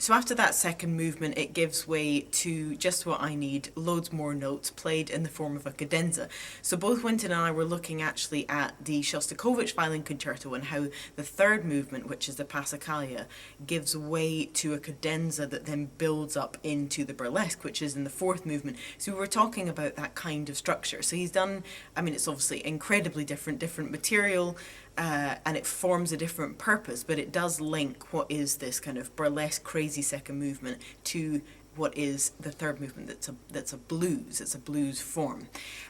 So after that second movement, it gives way to just what I need, loads more notes played in the form of a cadenza. So both Wynton and I were looking actually at the Shostakovich Violin Concerto and how the third movement, which is the Passacaglia, gives way to a cadenza that then builds up into the burlesque, which is in the fourth movement. So we were talking about that kind of structure. So he's done, I mean, it's obviously incredibly different material, and it forms a different purpose, but it does link what is this kind of burlesque, crazy second movement to what is the third movement that's a blues. It's a blues form.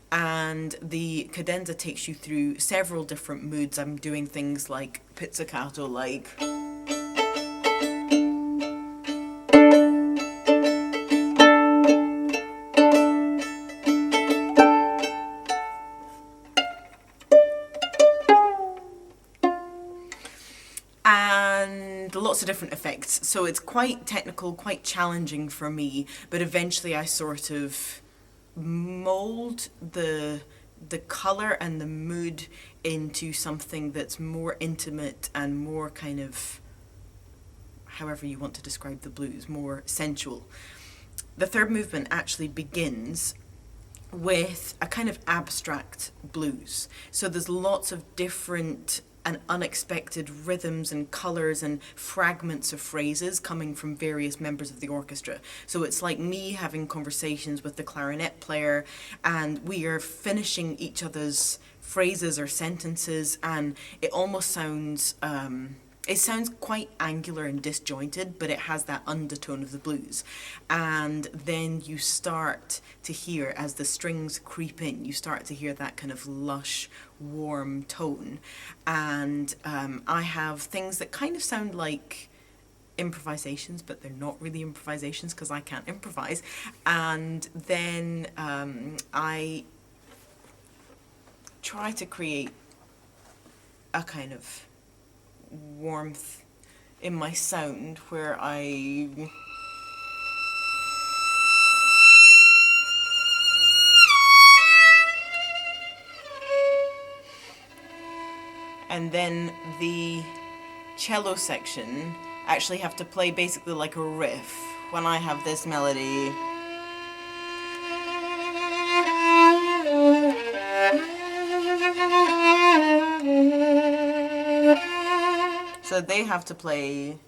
And the cadenza takes you through several different moods. I'm doing things like pizzicato, like... and lots of different effects. So it's quite technical, quite challenging for me, but eventually I sort of mold the colour and the mood into something that's more intimate and more kind of, however you want to describe the blues, more sensual. The third movement actually begins with a kind of abstract blues. So there's lots of different and unexpected rhythms and colours and fragments of phrases coming from various members of the orchestra. So it's like me having conversations with the clarinet player, and we are finishing each other's phrases or sentences, and it almost sounds it sounds quite angular and disjointed, but it has that undertone of the blues. And then you start to hear, as the strings creep in, you start to hear that kind of lush, warm tone. And I have things that kind of sound like improvisations, but they're not really improvisations because I can't improvise. And then I try to create a kind of warmth in my sound where I and then the cello section actually have to play basically like a riff when I have this melody. So they have to play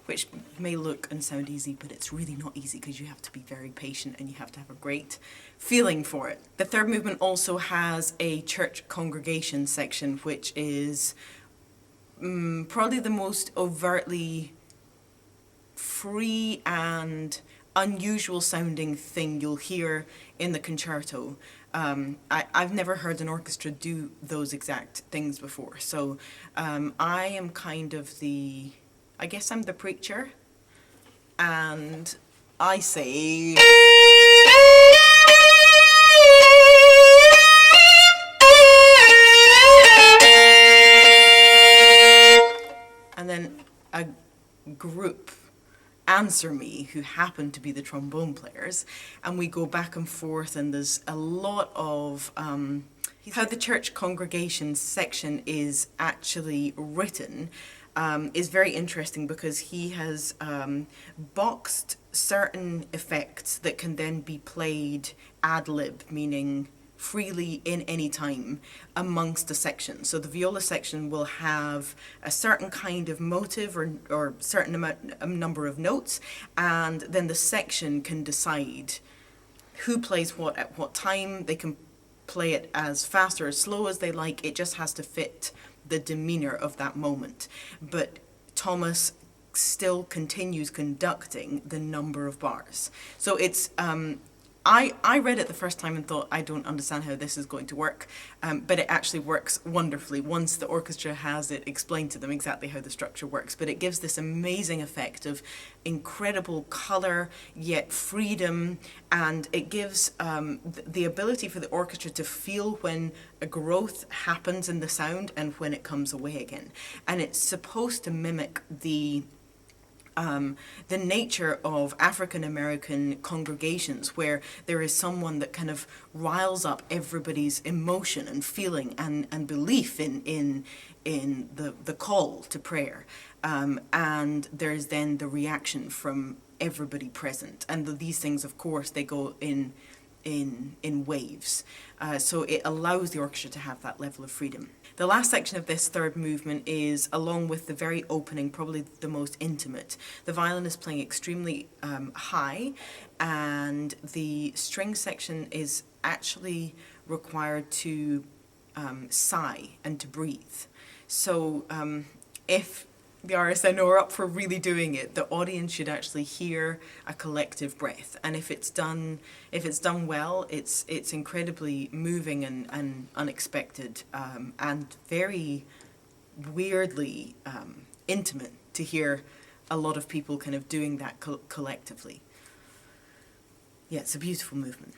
which may look and sound easy, but it's really not easy because you have to be very patient and you have to have a great feeling for it. The third movement also has a church congregation section, which is probably the most overtly free and unusual sounding thing you'll hear in the concerto. I've never heard an orchestra do those exact things before. So I am kind of I guess I'm the preacher, and I say... and then a group answer me who happen to be the trombone players, and we go back and forth, and there's a lot of how the church congregation section is actually written is very interesting, because he has boxed certain effects that can then be played ad lib, meaning freely in any time amongst a section. So the viola section will have a certain kind of motive or certain a number of notes, and then the section can decide who plays what at what time. They can play it as fast or as slow as they like. It just has to fit the demeanor of that moment. But Thomas still continues conducting the number of bars. So it's I read it the first time and thought, I don't understand how this is going to work, but it actually works wonderfully once the orchestra has it explained to them exactly how the structure works. But it gives this amazing effect of incredible colour, yet freedom, and it gives the ability for the orchestra to feel when a growth happens in the sound and when it comes away again. And it's supposed to mimic the the nature of African American congregations, where there is someone that kind of riles up everybody's emotion and feeling and belief in the call to prayer. And there's then the reaction from everybody present. And these things, of course, they go in waves. So it allows the orchestra to have that level of freedom. The last section of this third movement is, along with the very opening, probably the most intimate. The violin is playing extremely high, and the string section is actually required to sigh and to breathe. So if the RSNO are up for really doing it, the audience should actually hear a collective breath. And if it's done well, it's incredibly moving and unexpected, and very weirdly intimate to hear a lot of people kind of doing that collectively. Yeah, it's a beautiful movement.